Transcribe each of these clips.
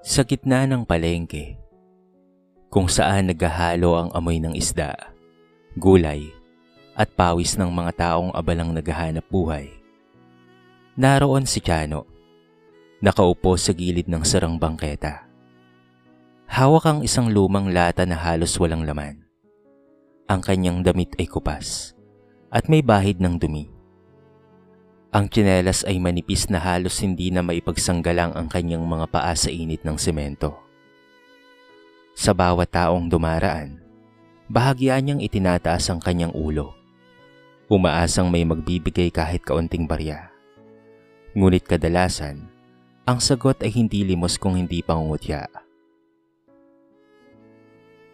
Sa gitna ng palengke, kung saan naghahalo ang amoy ng isda, gulay, at pawis ng mga taong abalang naghahanap buhay, naroon si Chano, nakaupo sa gilid ng sarang bangketa. Hawak ang isang lumang lata na halos walang laman. Ang kanyang damit ay kupas at may bahid ng dumi. Ang tsinelas ay manipis na halos hindi na maipagsanggalang ang kanyang mga paa sa init ng semento. Sa bawat taong dumaraan, bahagya niyang itinataas ang kanyang ulo. Umaasang may magbibigay kahit kaunting barya. Ngunit kadalasan, ang sagot ay hindi limos kung hindi pangungutya.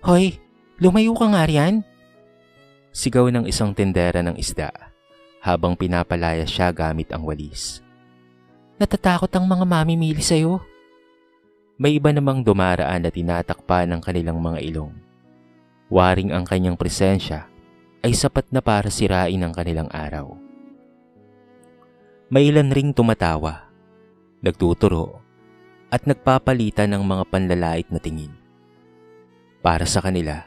"Hoy, lumayo ka nga riyan!" Sigaw ng isang tendera ng isda habang pinapalaya siya gamit ang walis. "Natatakot ang mga mamimili sa'yo." May iba namang dumaraan na tinatakpan ng kanilang mga ilong. Waring ang kanyang presensya ay sapat na para sirain ang kanilang araw. May ilan ring tumatawa, nagtuturo, at nagpapalitan ng mga panlalait na tingin. Para sa kanila,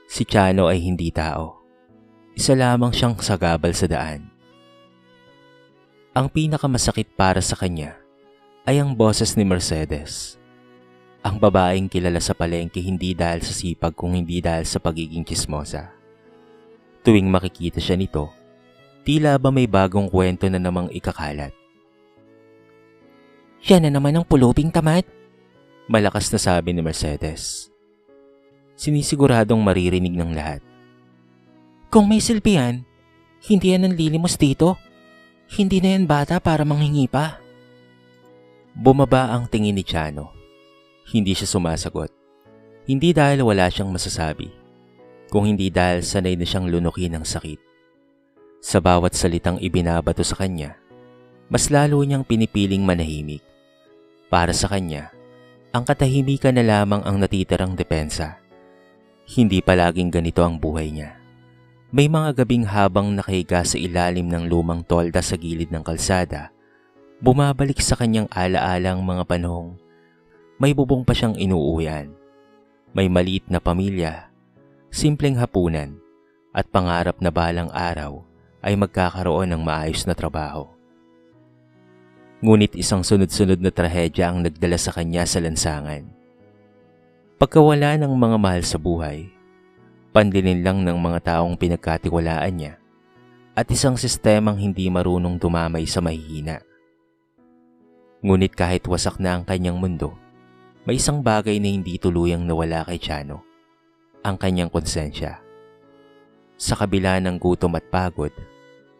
si Chano ay hindi tao. Isa lamang siyang sagabal sa daan. Ang pinakamasakit para sa kanya ay ang boses ni Mercedes. Ang babaeng kilala sa palengke hindi dahil sa sipag kung hindi dahil sa pagiging tsismosa. Tuwing makikita siya nito, tila ba may bagong kwento na namang ikakalat. "Yan na naman ang puluping tamad," malakas na sabi ni Mercedes. Sinisiguradong maririnig ng lahat. "Kung may silbi yan, hindi yan ang lilimos dito. Hindi na yan bata para manghingi pa." Bumaba ang tingin ni Chano. Hindi siya sumasagot. Hindi dahil wala siyang masasabi, kung hindi dahil sanay na siyang lunukin ng sakit. Sa bawat salitang ibinabato sa kanya, mas lalo niyang pinipiling manahimik. Para sa kanya, ang katahimikan na lamang ang natitirang depensa. Hindi palaging ganito ang buhay niya. May mga gabing habang nakahiga sa ilalim ng lumang tolda sa gilid ng kalsada, bumabalik sa kanyang alaalang mga panahong may bubong pa siyang inuuwian. May maliit na pamilya, simpleng hapunan, at pangarap na balang araw ay magkakaroon ng maayos na trabaho. Ngunit isang sunod-sunod na trahedya ang nagdala sa kanya sa lansangan. Pagkawala ng mga mahal sa buhay, pandilin lang ng mga taong pinagkatiwalaan niya, at isang sistemang hindi marunong dumamay sa mahihina. Ngunit kahit wasak na ang kanyang mundo, may isang bagay na hindi tuluyang nawala kay Chano, ang kanyang konsensya. Sa kabila ng gutom at pagod,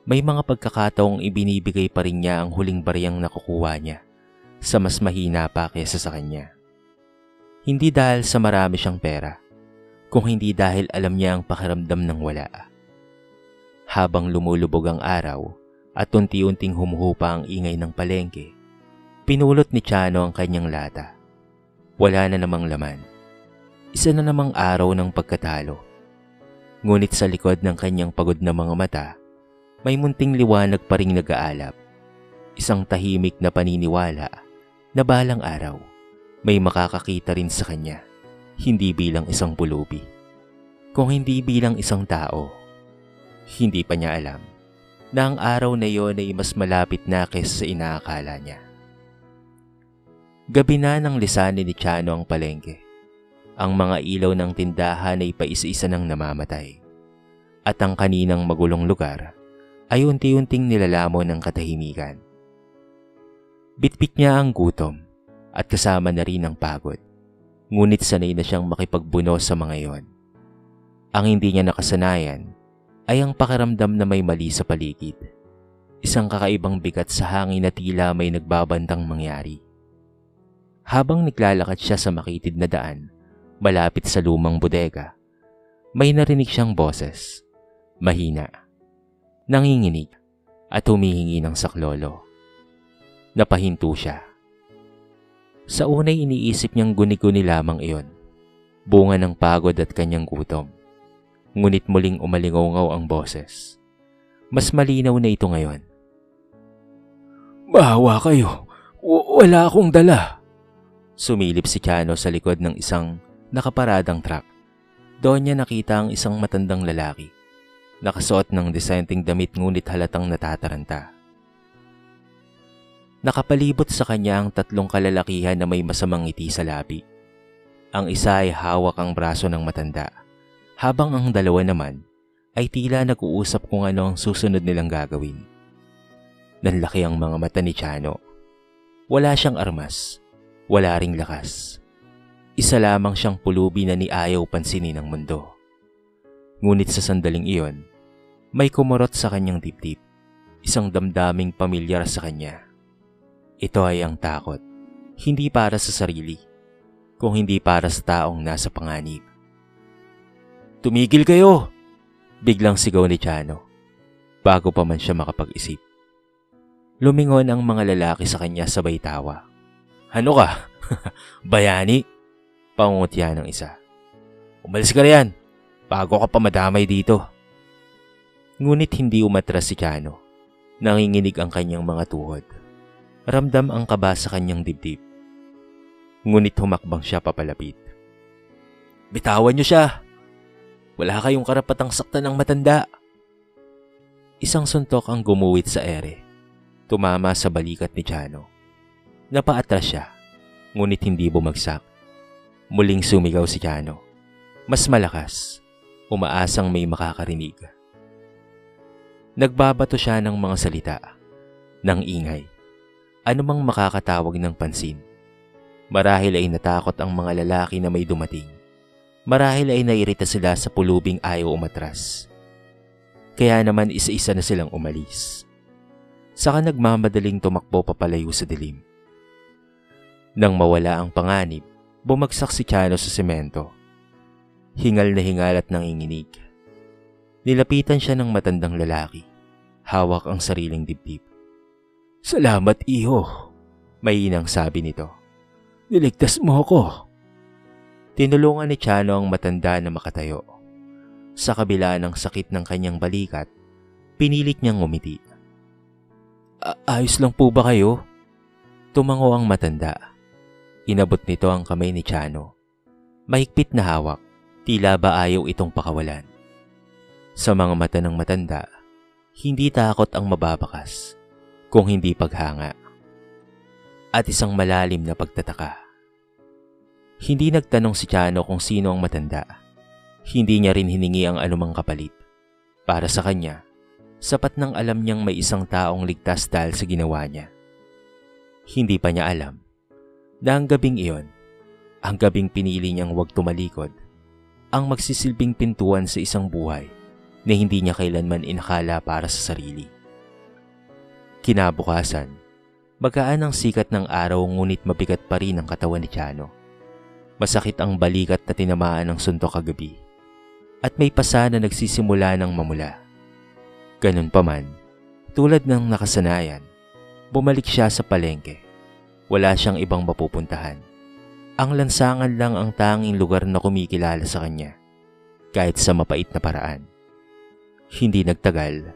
may mga pagkakataong ibinibigay pa rin niya ang huling baryang nakukuha niya sa mas mahina pa kaysa sa kanya. Hindi dahil sa marami siyang pera, kung hindi dahil alam niya ang pakiramdam ng wala. Habang lumulubog ang araw at unti-unting humuhupa ang ingay ng palengke, pinulot ni Chano ang kanyang lata. Wala na namang laman. Isa na namang araw ng pagkatalo. Ngunit sa likod ng kanyang pagod na mga mata, may munting liwanag pa ring nag-aalap. Isang tahimik na paniniwala na balang araw may makakakita rin sa kanya. Hindi bilang isang pulubi, kung hindi bilang isang tao. Hindi pa niya alam na ang araw na iyon ay mas malapit na kaysa sa inaakala niya. Gabi na nang lisanin ni Chano ang palengke. Ang mga ilaw ng tindahan ay paisa-isa nang namamatay. At ang kaninang magulong lugar ay unti-unting nilalamon ng katahimikan. Bitbit niya ang gutom at kasama na rin ang pagod. Ngunit sanay na siyang makipagbuno sa mga iyon. Ang hindi niya nakasanayan ay ang pakiramdam na may mali sa paligid. Isang kakaibang bigat sa hangin na tila may nagbabantang mangyari. Habang naglalakad siya sa makitid na daan, malapit sa lumang bodega, may narinig siyang boses. Mahina, nanginginig at humihingi ng saklolo. Napahinto siya. Sa unay iniisip niyang guni-guni lamang iyon, bunga ng pagod at kanyang gutom. Ngunit muling umalingaw ang boses. Mas malinaw na ito ngayon. "Bahawa kayo, wala akong dala." Sumilip si Chano sa likod ng isang nakaparadang truck. Doon niya nakita ang isang matandang lalaki. Nakasuot ng disenteng damit ngunit halatang natataranta. Nakapalibot sa kanya ang 3 kalalakihan na may masamang ngiti sa labi. Ang isa ay hawak ang braso ng matanda, habang ang 2 naman ay tila nag-uusap kung ano ang susunod nilang gagawin. Nanlaki ang mga mata ni Chano. Wala siyang armas, wala ring lakas. Isa lamang siyang pulubi na ni ayaw pansinin ng mundo. Ngunit sa sandaling iyon, may kumurot sa kanyang dibdib, isang damdaming pamilyar sa kanya. Ito ay ang takot, hindi para sa sarili, kung hindi para sa taong nasa panganib. "Tumigil kayo!" Biglang sigaw ni Chano, bago pa man siya makapag-isip. Lumingon ang mga lalaki sa kanya sabay tawa. "Ano ka? Bayani?" Pangungutya ng isa. "Umalis ka riyan, bago ka pa madamay dito." Ngunit hindi umatras si Chano. Nanginginig ang kanyang mga tuhod. Ramdam ang kaba sa kanyang dibdib. Ngunit humakbang siya papalapit. "Bitawan niyo siya! Wala kayong karapatang saktan ng matanda." Isang suntok ang gumuwit sa ere. Tumama sa balikat ni Chano. Napaatras siya, ngunit hindi bumagsak. Muling sumigaw si Chano. Mas malakas, umaasang may makakarinig. Nagbabato siya ng mga salita, ng ingay. Anumang makakatawag ng pansin. Marahil ay natakot ang mga lalaki na may dumating. Marahil ay nairita sila sa pulubing ayaw umatras. Kaya naman isa-isa na silang umalis. Saka nagmamadaling tumakbo papalayo sa dilim. Nang mawala ang panganib, bumagsak si Chano sa semento. Hingal na hingal at nanginginig. Nilapitan siya ng matandang lalaki. Hawak ang sariling dibdib. "Salamat, iho," mainang sabi nito. "Niligtas mo ako." Tinulungan ni Chano ang matanda na makatayo. Sa kabila ng sakit ng kanyang balikat, pinilit niyang ngumiti. Ayos lang po ba kayo?" Tumango ang matanda. Inabot nito ang kamay ni Chano. Mahigpit na hawak, tila ba ayaw itong pakawalan. Sa mga mata ng matanda, hindi takot ang mababakas, kung hindi paghanga. At isang malalim na pagtataka. Hindi nagtanong si Chano kung sino ang matanda. Hindi niya rin hiningi ang anumang kapalit. Para sa kanya, sapat nang alam niyang may isang taong ligtas dahil sa ginawa niya. Hindi pa niya alam na ang gabing iyon, ang gabing pinili niyang huwag tumalikod, ang magsisilbing pintuan sa isang buhay na hindi niya kailanman inakala para sa sarili. Kinabukasan, magaan ang sikat ng araw ngunit mabigat pa rin ang katawan ni Chano. Masakit ang balikat na tinamaan ng suntok kagabi at may pasa na nagsisimula ng mamula. Ganun pa man, tulad ng nakasanayan, bumalik siya sa palengke. Wala siyang ibang mapupuntahan. Ang lansangan lang ang tanging lugar na kumikilala sa kanya, kahit sa mapait na paraan. Hindi nagtagal,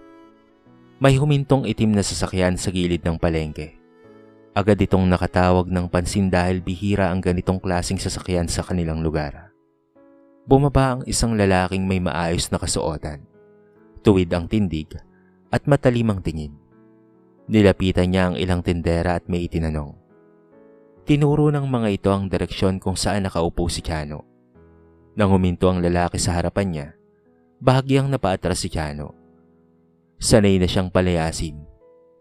may humintong itim na sasakyan sa gilid ng palengke. Agad itong nakatawag ng pansin dahil bihira ang ganitong klaseng sasakyan sa kanilang lugar. Bumaba ang isang lalaking may maayos na kasuotan, tuwid ang tindig at matalimang tingin. Nilapitan niya ang ilang tindera at may itinanong. Tinuro ng mga ito ang direksyon kung saan nakaupo si Chano. Nang huminto ang lalaki sa harapan niya, bahagyang napaatras si Chano. Sanay na siyang palayasin,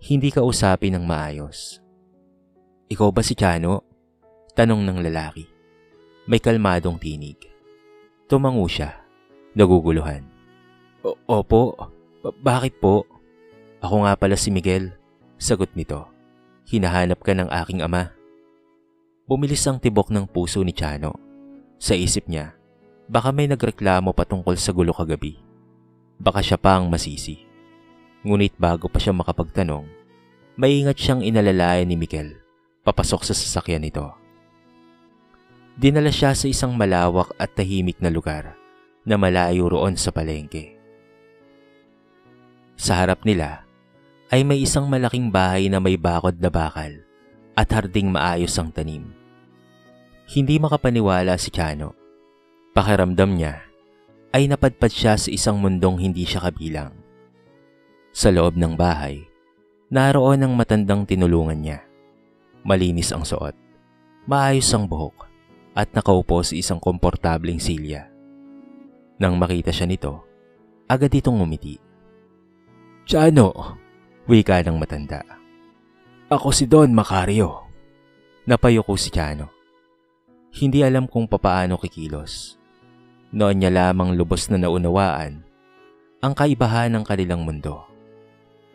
hindi kausapin ng maayos. "Ikaw ba si Chano?" tanong ng lalaki. May kalmadong tinig. Tumango siya, naguguluhan. Opo, bakit po?" "Ako nga pala si Miguel," sagot nito. "Hinahanap ka ng aking ama." Bumilis ang tibok ng puso ni Chano. Sa isip niya, baka may nagreklamo patungkol sa gulo kagabi. Baka siya pa ang masisi. Ngunit bago pa siya makapagtanong, maingat siyang inalalayan ni Miguel papasok sa sasakyan nito. Dinala siya sa isang malawak at tahimik na lugar na malayo roon sa palengke. Sa harap nila ay may isang malaking bahay na may bakod na bakal at harding maayos ang tanim. Hindi makapaniwala si Chano. Pakiramdam niya ay napadpad siya sa isang mundong hindi siya kabilang. Sa loob ng bahay, naroon ang matandang tinulungan niya. Malinis ang suot, maayos ang buhok, at nakaupo sa isang komportableng silya. Nang makita siya nito, agad itong ngumiti. "Chano," wika ng matanda. "Ako si Don Macario." Napayuko si Chano. Hindi alam kung papaano kikilos. Noon niya lamang lubos na naunawaan ang kaibahan ng kanilang mundo.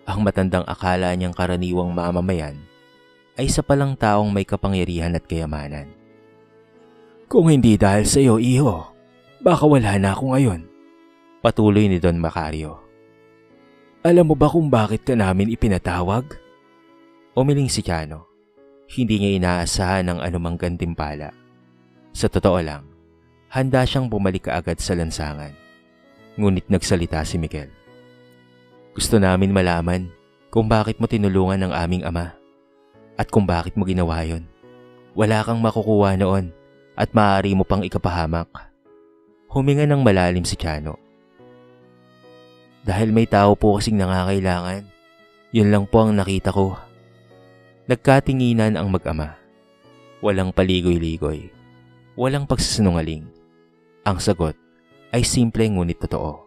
Ang matandang akala niyang karaniwang mamamayan ay isa palang taong may kapangyarihan at kayamanan. "Kung hindi dahil sa iyo, iho, baka wala na ako ngayon," patuloy ni Don Macario. "Alam mo ba kung bakit ka namin ipinatawag?" Umiling si Chano. Hindi niya inaasahan ng anumang gantimpala. Sa totoo lang, handa siyang bumalik kaagad sa lansangan. Ngunit nagsalita si Miguel. "Gusto namin malaman kung bakit mo tinulungan ang aming ama at kung bakit mo ginawa yon. Wala kang makukuha noon at maaari mo pang ikapahamak." Huminga ng malalim si Chano. "Dahil may tao po kasing nangangailangan, yun lang po ang nakita ko." Nagkatinginan ang mag-ama. Walang paligoy-ligoy. Walang pagsasinungaling. Ang sagot ay simple ngunit totoo.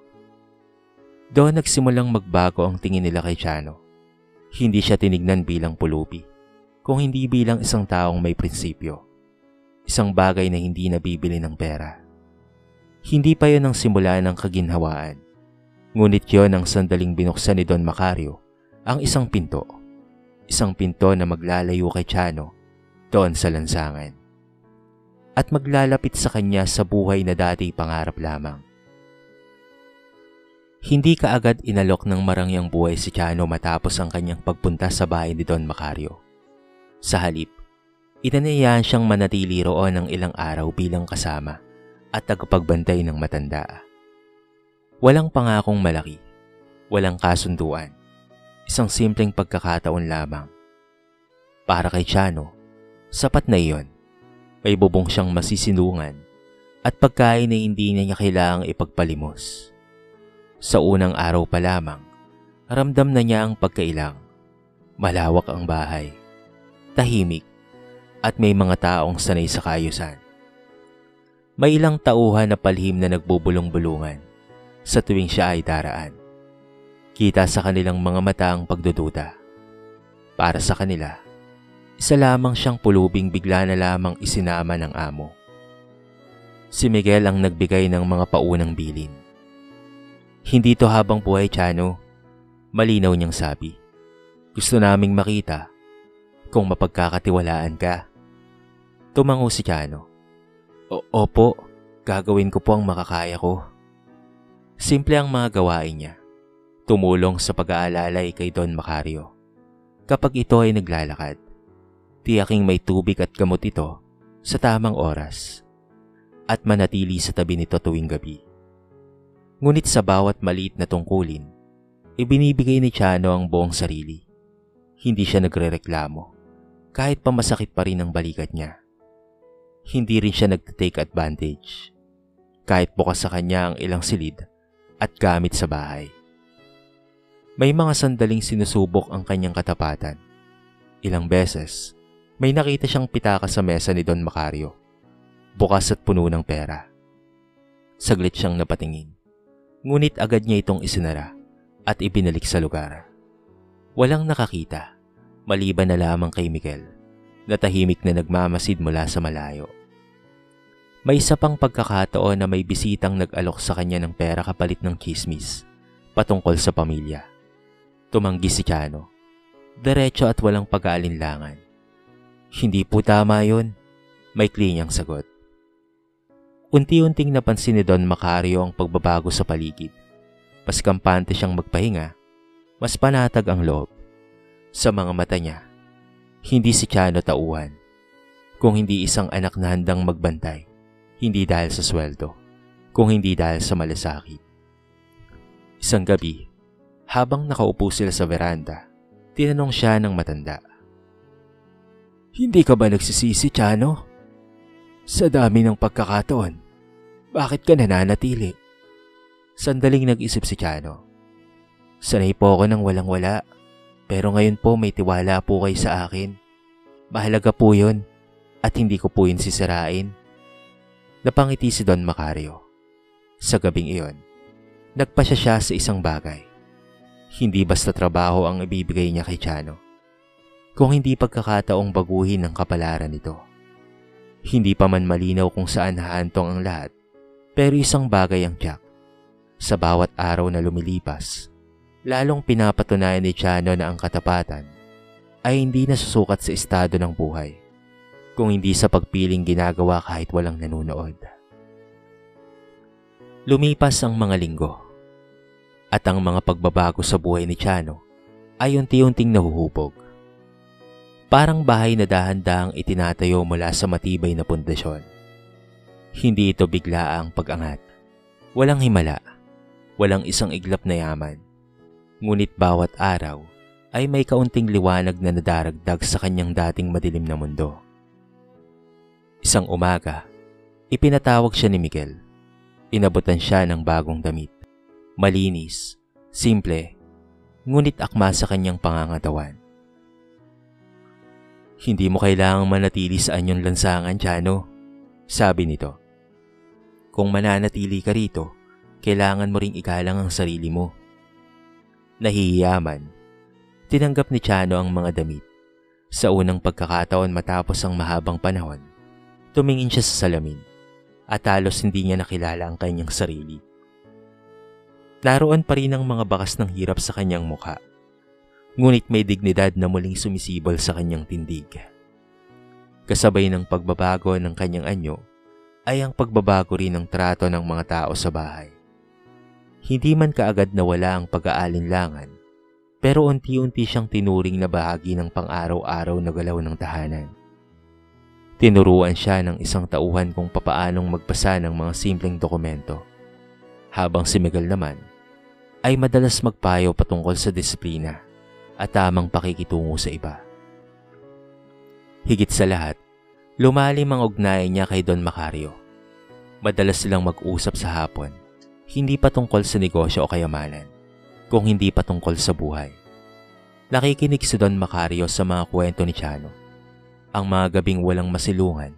Doon nagsimulang magbago ang tingin nila kay Chano. Hindi siya tinignan bilang pulubi, kung hindi bilang isang taong may prinsipyo. Isang bagay na hindi nabibili ng pera. Hindi pa yon ang simula ng kaginhawaan. Ngunit yon ang sandaling binuksan ni Don Macario ang isang pinto. Isang pinto na maglalayo kay Chano doon sa lansangan. At maglalapit sa kanya sa buhay na dati pangarap lamang. Hindi kaagad inalok ng marangyang buhay si Chano matapos ang kanyang pagpunta sa bahay ni Don Macario. Sa halip, inanayahan siyang manatili roon ng ilang araw bilang kasama at tagapagbantay ng matanda. Walang pangakong malaki, walang kasunduan, isang simpleng pagkakataon lamang. Para kay Chano, sapat na iyon. May bubong siyang masisinungan at pagkain na hindi niya kailangang ipagpalimos. Sa unang araw pa lamang, ramdam na niya ang pagkailang. Malawak ang bahay, tahimik, at may mga taong sanay sa kaayusan. May ilang tauhan na palihim na nagbubulong-bulungan sa tuwing siya ay daraan. Kita sa kanilang mga mata ang pagdududa. Para sa kanila, isa lamang siyang pulubing bigla na lamang isinama ng amo. Si Miguel ang nagbigay ng mga paunang bilin. "Hindi to habang buhay, Chano," malinaw niyang sabi. "Gusto naming makita kung mapagkakatiwalaan ka." Tumango si Chano. Opo, gagawin ko po ang makakaya ko." Simple ang mga gawain niya. Tumulong sa pag-aalalay kay Don Macario. Kapag ito ay naglalakad, tiyaking may tubig at gamot ito sa tamang oras at manatili sa tabi nito tuwing gabi. Ngunit sa bawat maliit na tungkulin, ibinibigay ni Chano ang buong sarili. Hindi siya nagrereklamo, kahit pa masakit pa rin ang balikat niya. Hindi rin siya nagtitake advantage, kahit bukas sa kanya ang ilang silid at gamit sa bahay. May mga sandaling sinusubok ang kanyang katapatan. Ilang beses, may nakita siyang pitaka sa mesa ni Don Macario. Bukas at puno ng pera. Saglit siyang napatingin. Ngunit agad niya itong isinara at ibinalik sa lugar. Walang nakakita, maliban na lamang kay Miguel, na tahimik na nagmamasid mula sa malayo. May isa pang pagkakataon na may bisitang nag-alok sa kanya ng pera kapalit ng chismis patungkol sa pamilya. Tumanggi si Chano, diretso at walang pag-aalinlangan. "Hindi po tama yun," maikli niyang sagot. Unti-unting napansin ni Don Macario ang pagbabago sa paligid. Mas kampante siyang magpahinga, mas panatag ang loob. Sa mga mata niya, hindi si Chano tauhan, kung hindi isang anak na handang magbantay, hindi dahil sa sweldo, kung hindi dahil sa malasakit. Isang gabi, habang nakaupo sila sa veranda, tinanong siya ng matanda. "Hindi ka ba nagsisisi, Chano?" Sa dami ng pagkakataon, bakit ka nananatili? Sandaling nag-isip si Chano. Sanay po ako ng walang-wala, pero ngayon po may tiwala po kayo sa akin. Mahalaga po yun, at hindi ko po yun sisirain. Napangiti si Don Macario. Sa gabing iyon, nagpasya siya sa isang bagay. Hindi basta trabaho ang ibibigay niya kay Chano, kung hindi pagkakataong baguhin ang kapalaran nito. Hindi pa man malinaw kung saan hahantong ang lahat, pero isang bagay ang tiyak. Sa bawat araw na lumilipas, lalong pinapatunayan ni Chano na ang katapatan ay hindi nasusukat sa estado ng buhay, kung hindi sa pagpiling ginagawa kahit walang nanunood. Lumipas ang mga linggo, at ang mga pagbabago sa buhay ni Chano ay unti-unting nahuhubog. Parang bahay na dahan-dahang itinatayo mula sa matibay na pundasyon. Hindi ito biglaang pag-angat. Walang himala, walang isang iglap na yaman. Ngunit bawat araw ay may kaunting liwanag na nadaragdag sa kanyang dating madilim na mundo. Isang umaga, ipinatawag siya ni Miguel. Inabutan siya ng bagong damit. Malinis, simple, ngunit akma sa kanyang pangangatawan. Hindi mo kailangang manatili sa anyong lansangan, Chano, sabi nito. Kung mananatili ka rito, kailangan mo ring igalang ang sarili mo. Nahihiyaman, tinanggap ni Chano ang mga damit. Sa unang pagkakataon matapos ang mahabang panahon, tumingin siya sa salamin at halos hindi niya nakilala ang kanyang sarili. Naroon pa rin ang mga bakas ng hirap sa kanyang mukha, ngunit may dignidad na muling sumisibol sa kanyang tindig. Kasabay ng pagbabago ng kanyang anyo ay ang pagbabago rin ng trato ng mga tao sa bahay. Hindi man kaagad nawala ang pag-aalinlangan, pero unti-unti siyang tinuring na bahagi ng pang-araw-araw na galaw ng tahanan. Tinuruan siya ng isang tauhan kung papaanong magbasa ng mga simpleng dokumento, habang si Miguel naman ay madalas magpayo patungkol sa disiplina at tamang pakikitungo sa iba. Higit sa lahat, lumalim ang ugnayan niya kay Don Macario. Madalas silang mag-usap sa hapon, hindi patungkol sa negosyo o kayamanan, kung hindi patungkol sa buhay. Nakikinig si Don Macario sa mga kwento ni Chano, ang mga gabing walang masilungan,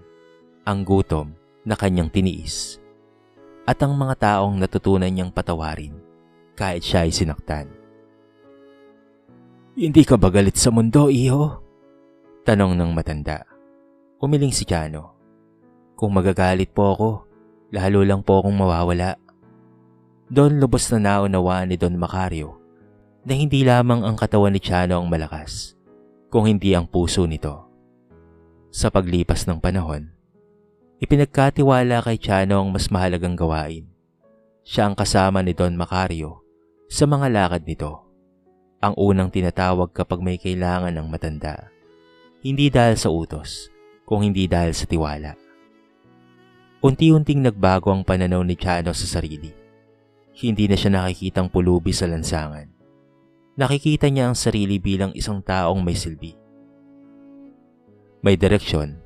ang gutom na kanyang tiniis, at ang mga taong natutunan niyang patawarin kahit siya ay sinaktan. Hindi ka ba galit sa mundo, iho? Tanong ng matanda. Umiling si Chano. Kung magagalit po ako, lalo lang po akong mawawala. Doon lubos na naunawaan ni Don Macario na hindi lamang ang katawan ni Chano ang malakas, kung hindi ang puso nito. Sa paglipas ng panahon, ipinagkatiwala kay Chano ang mas mahalagang gawain. Siya ang kasama ni Don Macario sa mga lakad nito. Ang unang tinatawag kapag may kailangan ng matanda. Hindi dahil sa utos, kung hindi dahil sa tiwala. Unti-unting nagbago ang pananaw ni Chano sa sarili. Hindi na siya nakikitang pulubi sa lansangan. Nakikita niya ang sarili bilang isang taong may silbi. May direksyon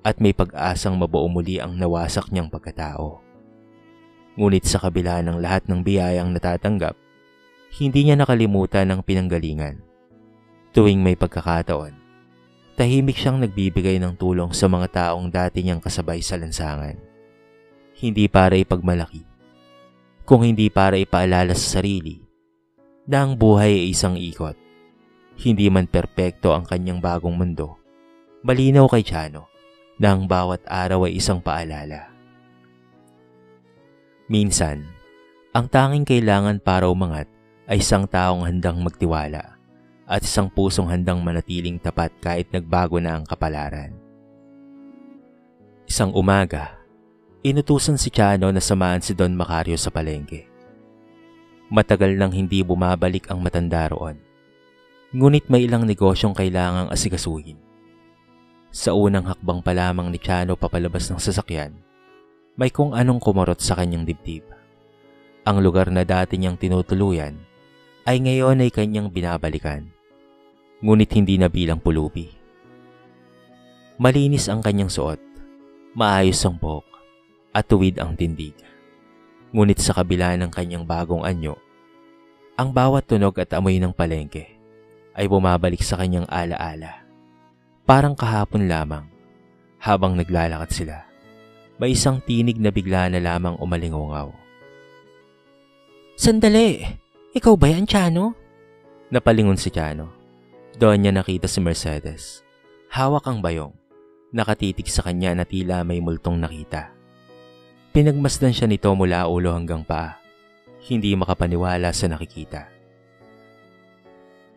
at may pag-asang mabuo muli ang nawasak niyang pagkatao. Ngunit sa kabila ng lahat ng biyayang natatanggap, hindi niya nakalimutan ang pinanggalingan. Tuwing may pagkakataon, tahimik siyang nagbibigay ng tulong sa mga taong dati niyang kasabay sa lansangan. Hindi para ipagmalaki, kung hindi para ipaalala sa sarili na ang buhay ay isang ikot. Hindi man perpekto ang kanyang bagong mundo, malinaw kay Chano na ang bawat araw ay isang paalala. Minsan, ang tanging kailangan para umangat ay isang taong handang magtiwala at isang pusong handang manatiling tapat kahit nagbago na ang kapalaran. Isang umaga, inutusan si Chano na samahan si Don Macario sa palengke. Matagal nang hindi bumabalik ang matanda roon, ngunit may ilang negosyong kailangang asikasuhin. Sa unang hakbang pa lamang ni Chano papalabas ng sasakyan, may kung anong kumarot sa kanyang dibdib. Ang lugar na dati niyang tinutuluyan ay ngayon ay kanyang binabalikan, ngunit hindi na bilang pulubi. Malinis ang kanyang suot, Maayos ang buhok at tuwid ang tindig. Ngunit sa kabila ng kanyang bagong anyo, ang bawat tunog at amoy ng palengke ay bumabalik sa kanyang alaala. Parang kahapon lamang, habang naglalakad sila, may isang tinig na bigla na lamang umalingungaw. Sandali! Ikaw ba yan, Chano? Napalingon si Chano. Doon niya nakita si Mercedes. Hawak ang bayong. Nakatitig sa kanya na tila may multong nakita. Pinagmasdan siya nito mula ulo hanggang paa. Hindi makapaniwala sa nakikita.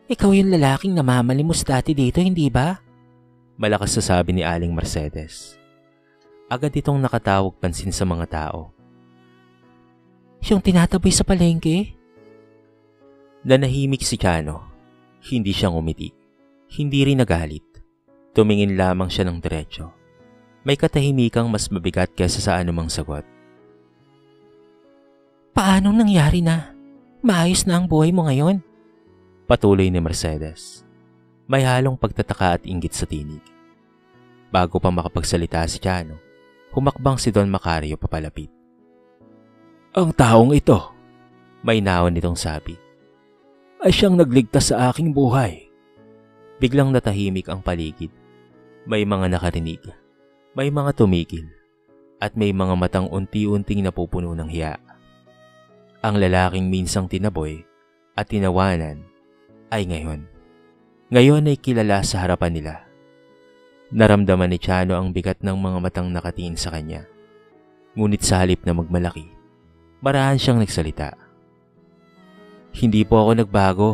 Ikaw yung lalaking namamalimos dati dito, hindi ba? Malakas na sabi ni Aling Mercedes. Agad itong nakatawag pansin sa mga tao. Yung tinataboy sa palengke? Nanahimik si Chano. Hindi siya ngumiti. Hindi rin nagalit. Tumingin lamang siya ng diretso. May katahimikang mas mabigat kaysa sa anumang sagot. Paanong nangyari na? Maayos na ang buhay mo ngayon? Patuloy ni Mercedes. May halong pagtataka at inggit sa tinig. Bago pa makapagsalita si Chano, humakbang si Don Macario papalapit. Ang taong ito, may naon nitong sabi, ay siyang nagligtas sa aking buhay. Biglang natahimik ang paligid. May mga nakarinig, may mga tumigil, at may mga matang unti-unting napupuno ng hiya. Ang lalaking minsang tinaboy at tinawanan ay ngayon. Ngayon ay kilala sa harapan nila. Naramdaman ni Chano ang bigat ng mga matang nakatingin sa kanya. Ngunit sa halip na magmalaki, marahan siyang nagsalita. Hindi po ako nagbago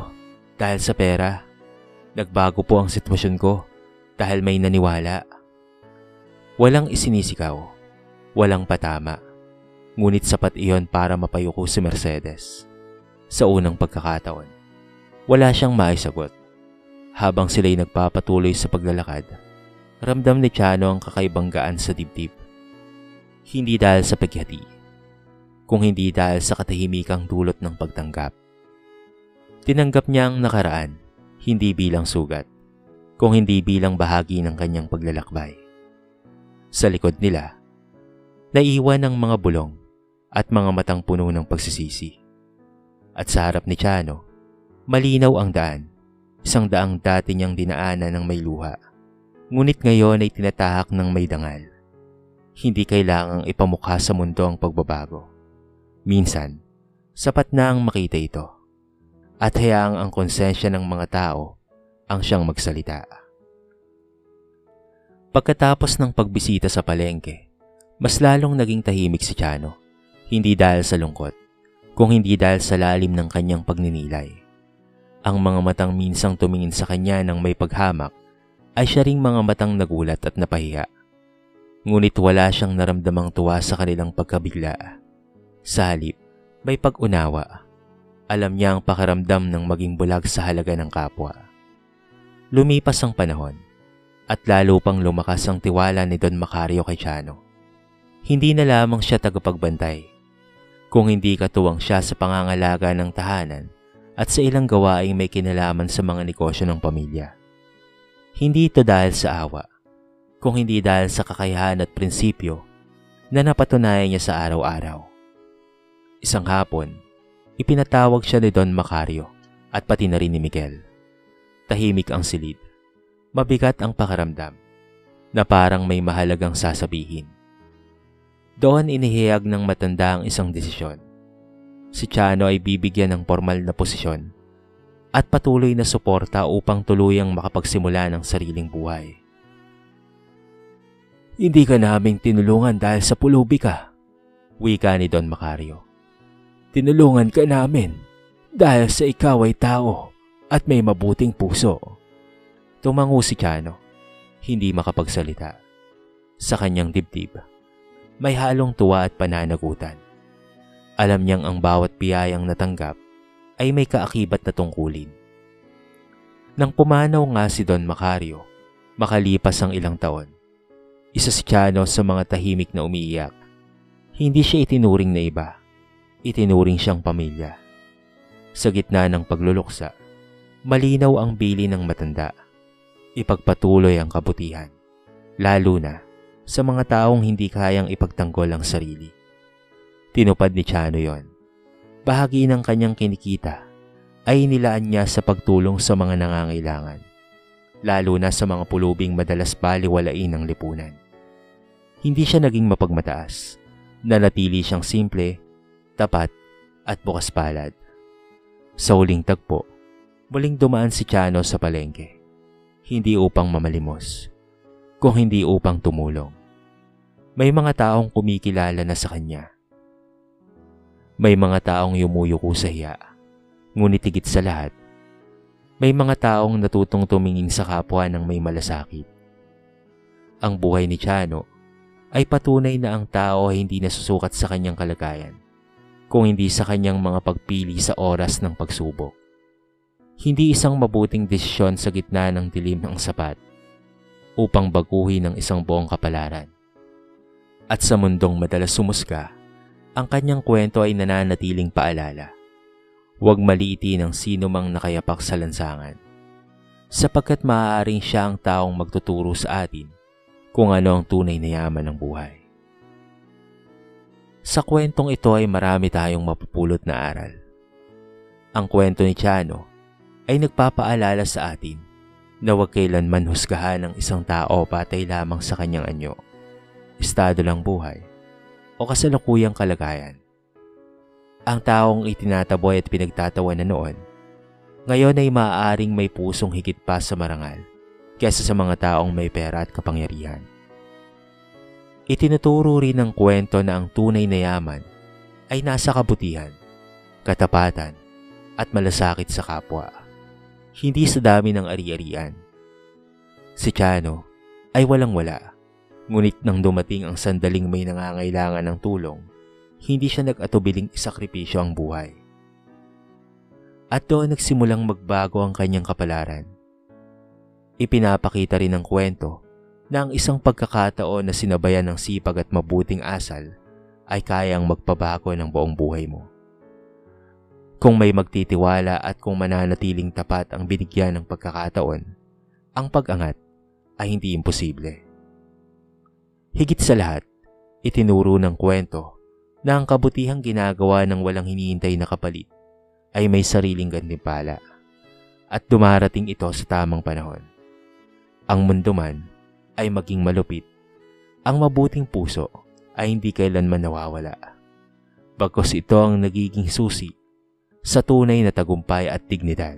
dahil sa pera. Nagbago po ang sitwasyon ko dahil may naniwala. Walang isinisigaw, walang patama. Ngunit sapat iyon para mapayuko si Mercedes. Sa unang pagkakataon, wala siyang maisagot. Habang sila'y nagpapatuloy sa paglalakad, ramdam ni Chano ang kakaibang gaan sa dibdib. Hindi dahil sa paghati, kung hindi dahil sa katahimikang dulot ng pagtanggap. Tinanggap niya ang nakaraan, hindi bilang sugat, kung hindi bilang bahagi ng kanyang paglalakbay. Sa likod nila, naiwan ang mga bulong at mga matang puno ng pagsisisi. At sa harap ni Chano, malinaw ang daan, isang daang dati niyang dinaanan ng may luha. Ngunit ngayon ay tinatahak ng may dangal. Hindi kailangang ipamukha sa mundo ang pagbabago. Minsan, sapat na ang makita ito. At hayaang ang konsensya ng mga tao ang siyang magsalita. Pagkatapos ng pagbisita sa palengke, mas lalong naging tahimik si Chano. Hindi dahil sa lungkot, kung hindi dahil sa lalim ng kanyang pagninilay. Ang mga matang minsang tumingin sa kanya ng may paghamak ay siya ring mga matang nagulat at napahiya. Ngunit wala siyang naramdamang tuwa sa kanilang pagkabigla. Sa halip, may pag-unawa. Alam niya ang pakiramdam ng maging bulag sa halaga ng kapwa. Lumipas ang panahon at lalo pang lumakas ang tiwala ni Don Macario kay Chano. Hindi na lamang siya tagapagbantay, kung hindi katuwang siya sa pangangalaga ng tahanan at sa ilang gawaing may kinalaman sa mga negosyo ng pamilya. Hindi ito dahil sa awa, kung hindi dahil sa kakayahan at prinsipyo na napatunayan niya sa araw-araw. Isang hapon, ipinatawag siya ni Don Macario at pati na rin ni Miguel. Tahimik ang silid. Mabigat ang pakiramdam na parang may mahalagang sasabihin. Doon inihayag ng matanda ang isang desisyon. Si Chano ay bibigyan ng formal na posisyon at patuloy na suporta upang tuluyang makapagsimula ng sariling buhay. Hindi ka naming tinulungan dahil sa pulubi ka, wika ni Don Macario. Tinulungan ka namin dahil sa ikaw ay tao at may mabuting puso. Tumango si Chano, hindi makapagsalita. Sa kanyang dibdib, may halong tuwa at pananagutan. Alam niyang ang bawat biyayang natanggap ay may kaakibat na tungkulin. Nang pumanaw nga si Don Macario, makalipas ang ilang taon, isa si Chano sa mga tahimik na umiiyak. Hindi siya itinuring na iba, itinuring siyang pamilya. Sa gitna ng pagluluksa, malinaw ang bili ng matanda. Ipagpatuloy ang kabutihan, lalo na sa mga taong hindi kayang ipagtanggol ang sarili. Tinupad ni Chano yon. Bahagi ng kanyang kinikita ay inilaan niya sa pagtulong sa mga nangangailangan, lalo na sa mga pulubing madalas baliwalain ng lipunan. Hindi siya naging mapagmataas, nanatili siyang simple, tapat at bukas palad. Sa huling tagpo, muling dumaan si Chano sa palengke, hindi upang mamalimos, kung hindi upang tumulong. May mga taong kumikilala na sa kanya. May mga taong yumuyuko sa hiya, ngunit higit sa lahat, may mga taong natutong tumingin sa kapwa ng may malasakit. Ang buhay ni Chano ay patunay na ang tao ay hindi nasusukat sa kanyang kalagayan, kung hindi sa kanyang mga pagpili sa oras ng pagsubok. Hindi isang mabuting desisyon sa gitna ng dilim ang sapat upang baguhin ang isang buong kapalaran. At sa mundong madalas sumusga, ang kanyang kwento ay nananatiling paalala. Huwag maliitin ang sino mang nakayapak sa lansangan, sapagkat maaaring siya ang taong magtuturo sa atin kung ano ang tunay na yaman ng buhay. Sa kwentong ito ay marami tayong mapupulot na aral. Ang kwento ni Chano ay nagpapaalala sa atin na huwag kailanman husgahan ng isang tao batay lamang sa kanyang anyo, estado ng buhay, o kasalukuyang kalagayan. Ang taong itinataboy at pinagtatawanan noon, ngayon ay maaaring may pusong higit pa sa marangal kaysa sa mga taong may pera at kapangyarihan. Itinuturo rin ng kwento na ang tunay na yaman ay nasa kabutihan, katapatan, at malasakit sa kapwa, hindi sa dami ng ari-arian. Si Chano ay walang-wala. Ngunit nang dumating ang sandaling may nangangailangan ng tulong, hindi siya nag-atubiling isakripisyo ang buhay. At doon nagsimulang magbago ang kanyang kapalaran. Ipinapakita rin ng kwento na ang isang pagkakataon na sinabayan ng sipag at mabuting asal ay kayang magpabago ng buong buhay mo. Kung may magtitiwala at kung mananatiling tapat ang binigyan ng pagkakataon, ang pag-angat ay hindi imposible. Higit sa lahat, itinuro ng kwento na ang kabutihang ginagawa ng walang hinihintay na kapalit ay may sariling gantimpala at dumarating ito sa tamang panahon. Ang mundo man ay maging malupit, ang mabuting puso ay hindi kailanman nawawala. Bagkus ito ang nagiging susi sa tunay na tagumpay at dignidad.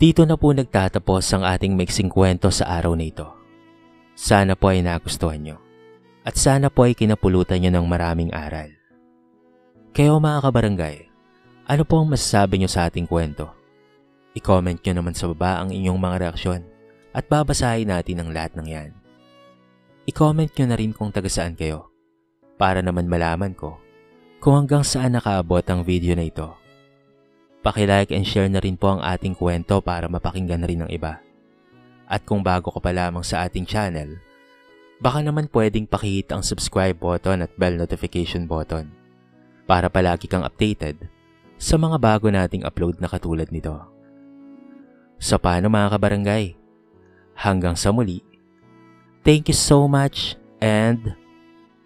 Dito na po nagtatapos ang ating maiksing kwento sa araw na ito. Sana po ay nagustuhan nyo at sana po ay kinapulutan nyo ng maraming aral. Kayo mga kabarangay, ano po ang masasabi nyo sa ating kwento? I-comment nyo naman sa baba ang inyong mga reaksyon at babasahin natin ang lahat ng yan. I-comment nyo na rin kung taga saan kayo para naman malaman ko kung hanggang saan nakaabot ang video na ito. Paki-like and share na rin po ang ating kwento para mapakinggan na rin ng iba. At kung bago ka pa lamang sa ating channel, baka naman pwedeng pakihit ang subscribe button at bell notification button para palagi kang updated sa mga bago nating upload na katulad nito. So paano mga kabarangay? Hanggang sa muli, thank you so much and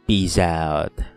peace out!